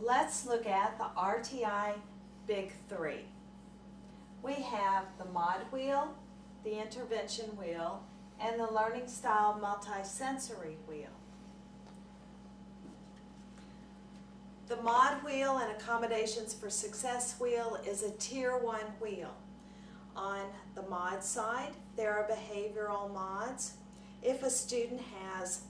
Let's look at the RtI Big 3. We have the mod wheel, the intervention wheel, and the learning style multisensory wheel. The mod wheel and accommodations for success wheel is a tier 1 wheel. On the mod side, there are behavioral mods. If a student has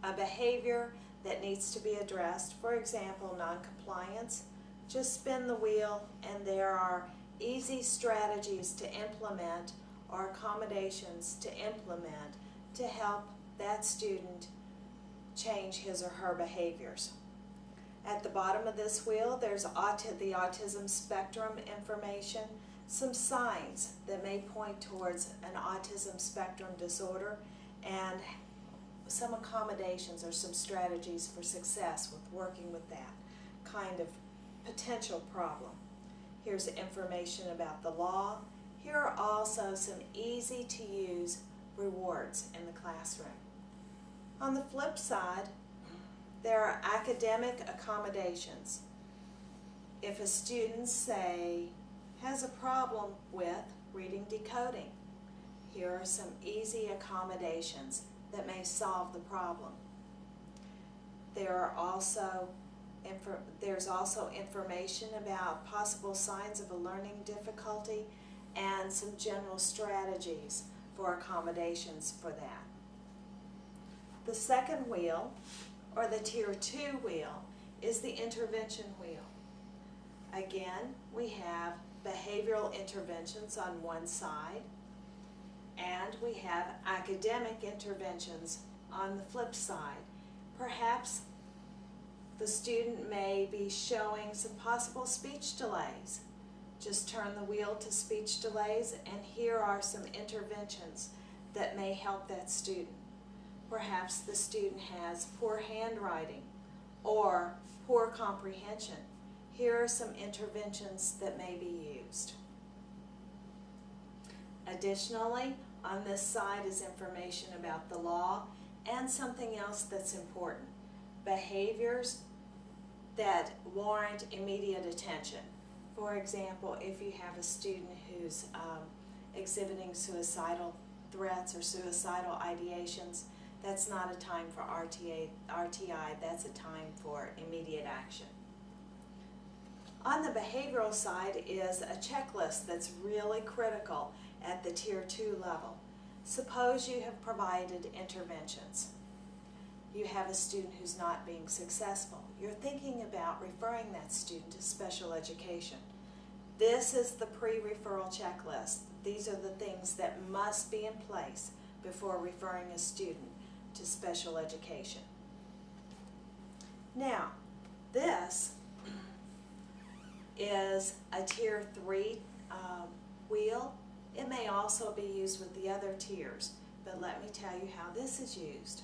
a behavior that needs to be addressed, for example, noncompliance, just spin the wheel and there are easy strategies to implement or accommodations to implement to help that student change his or her behaviors. At the bottom of this wheel, there's the autism spectrum information, some signs that may point towards an autism spectrum disorder, and some accommodations or some strategies for success with working with that kind of potential problem. Here's information about the law. Here are also some easy to use rewards in the classroom. On the flip side, there are academic accommodations. If a student, say, has a problem with reading decoding, here are some easy accommodations that may solve the problem. There's also information about possible signs of a learning difficulty and some general strategies for accommodations for that. The second wheel, or the tier 2 wheel, is the intervention wheel. Again, we have behavioral interventions on one side, and we have academic interventions on the flip side. Perhaps the student may be showing some possible speech delays. Just turn the wheel to speech delays, and here are some interventions that may help that student. Perhaps the student has poor handwriting or poor comprehension. Here are some interventions that may be used. Additionally, on this side is information about the law and something else that's important: behaviors that warrant immediate attention. For example, if you have a student who's exhibiting suicidal threats or suicidal ideations, that's not a time for RtI, that's a time for immediate action. On the behavioral side is a checklist that's really critical at the tier 2 level. Suppose you have provided interventions. You have a student who's not being successful. You're thinking about referring that student to special education. This is the pre-referral checklist. These are the things that must be in place before referring a student to special education. Now, this is a tier 3 wheel. It may also be used with the other tiers, but let me tell you how this is used.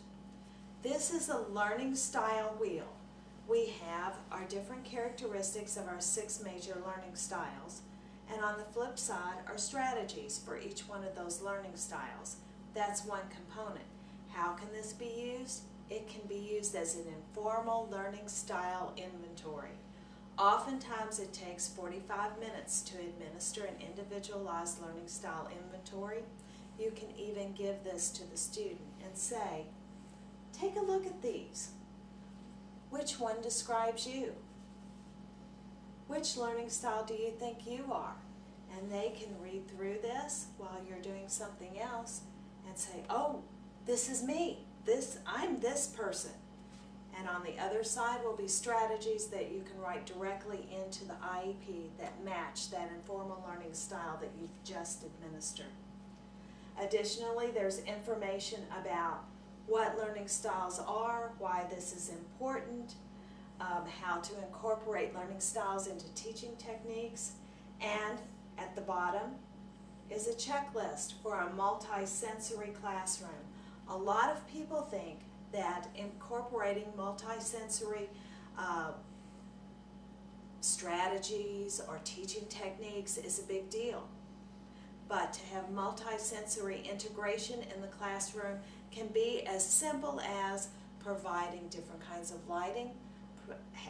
This is a learning style wheel. We have our different characteristics of our 6 major learning styles, and on the flip side are strategies for each one of those learning styles. That's one component. How can this be used? It can be used as an informal learning style inventory. Oftentimes it takes 45 minutes to administer an individualized learning style inventory. You can even give this to the student and say, take a look at these. Which one describes you? Which learning style do you think you are? And they can read through this while you're doing something else and say, oh, this is me. I'm this person. And on the other side will be strategies that you can write directly into the IEP that match that informal learning style that you've just administered. Additionally, there's information about what learning styles are, why this is important, how to incorporate learning styles into teaching techniques, and at the bottom is a checklist for a multisensory classroom. A lot of people think that incorporating multisensory strategies or teaching techniques is a big deal. But to have multisensory integration in the classroom can be as simple as providing different kinds of lighting,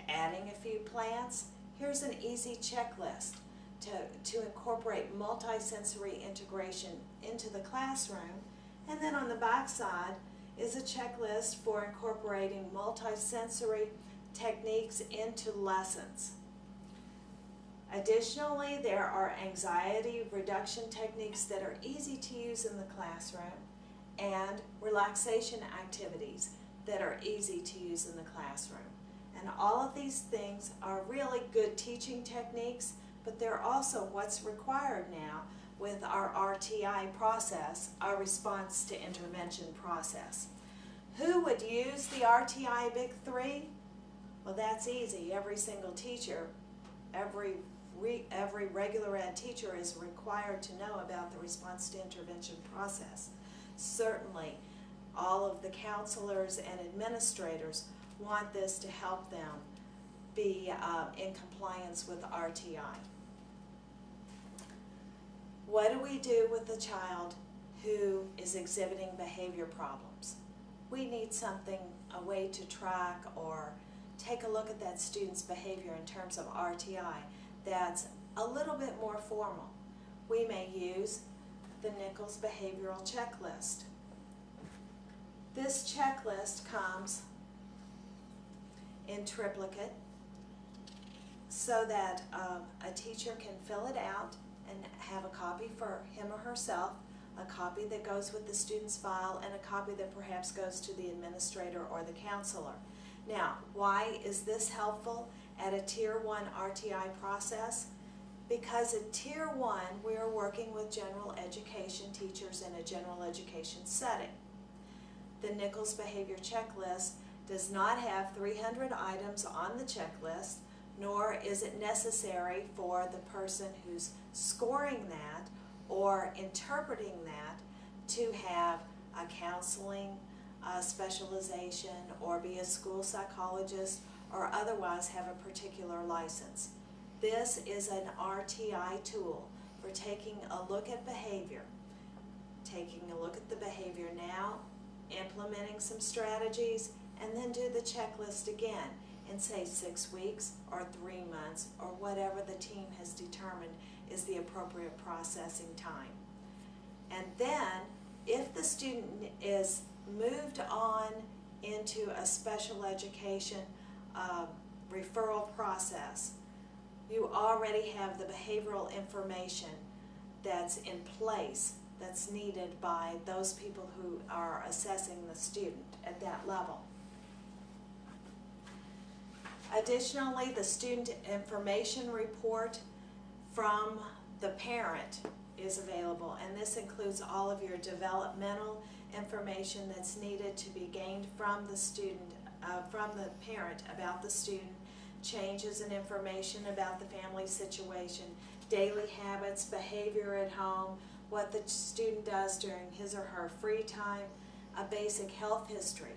adding a few plants, here's an easy checklist to incorporate multisensory integration into the classroom. And then on the back side is a checklist for incorporating multisensory techniques into lessons. Additionally, there are anxiety reduction techniques that are easy to use in the classroom and relaxation activities that are easy to use in the classroom. And all of these things are really good teaching techniques, but they're also what's required now with our RtI process, our response to intervention process. Who would use the RtI Big 3? Well, that's easy. Every single teacher, every regular ed teacher is required to know about the response to intervention process. Certainly, all of the counselors and administrators want this to help them be in compliance with RtI. What do we do with a child who is exhibiting behavior problems? We need something, a way to track or take a look at that student's behavior in terms of RtI that's a little bit more formal. We may use the Nichols Behavioral Checklist. This checklist comes in triplicate so that a teacher can fill it out and have a copy for him or herself, a copy that goes with the student's file, and a copy that perhaps goes to the administrator or the counselor. Now, why is this helpful at a Tier 1 RtI process? Because at Tier 1, we are working with general education teachers in a general education setting. The Nichols Behavior Checklist does not have 300 items on the checklist, nor is it necessary for the person who's scoring that or interpreting that to have a counseling specialization or be a school psychologist or otherwise have a particular license. This is an RtI tool for taking a look at behavior, taking a look at the behavior now, implementing some strategies, and then do the checklist again in, say, 6 weeks or 3 months or whatever the team has determined is the appropriate processing time. And then, if the student is moved on into a special education referral process, you already have the behavioral information that's in place that's needed by those people who are assessing the student at that level. Additionally, the student information report from the parent is available, and this includes all of your developmental information that's needed to be gained from the student, from the parent about the student, changes in information about the family situation, daily habits, behavior at home, what the student does during his or her free time, a basic health history.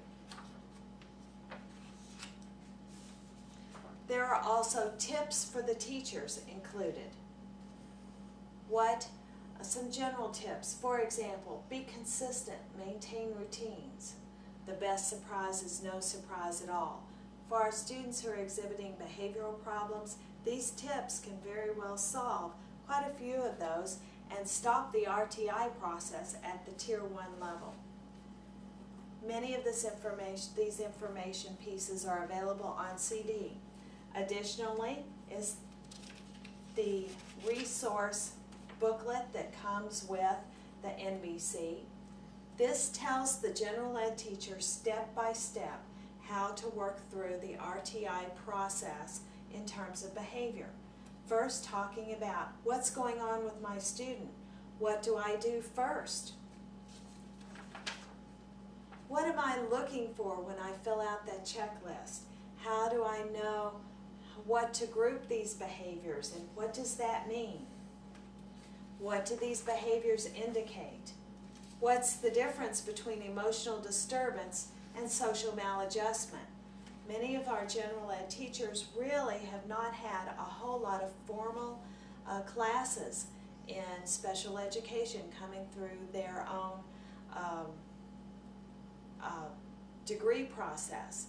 There are also tips for the teachers included. Some general tips. For example, be consistent, maintain routines. The best surprise is no surprise at all. For our students who are exhibiting behavioral problems, these tips can very well solve quite a few of those and stop the RtI process at the Tier 1 level. Many of these information pieces are available on CD. Additionally is the resource booklet that comes with the NBC. This tells the general ed teacher step by step how to work through the RtI process in terms of behavior. First, talking about what's going on with my student. What do I do first? What am I looking for when I fill out that checklist? How do I know what to group these behaviors, and what does that mean? What do these behaviors indicate? What's the difference between emotional disturbance and social maladjustment? Many of our general ed teachers really have not had a whole lot of formal classes in special education coming through their own degree process.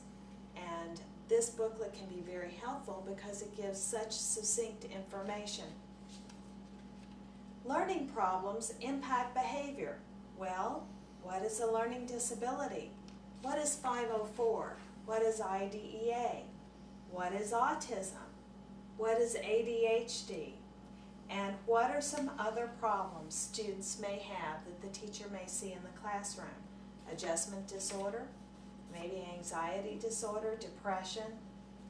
And this booklet can be very helpful because it gives such succinct information. Learning problems impact behavior. Well, what is a learning disability? What is 504? What is IDEA? What is autism? What is ADHD? And what are some other problems students may have that the teacher may see in the classroom? Adjustment disorder, maybe anxiety disorder, depression,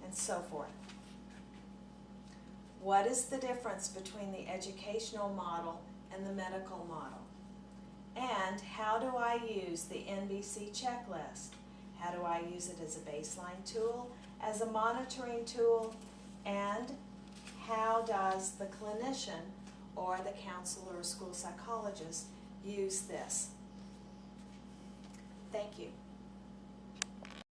and so forth. What is the difference between the educational model and the medical model? And how do I use the NBC checklist? How do I use it as a baseline tool, as a monitoring tool, and how does the clinician or the counselor or school psychologist use this? Thank you.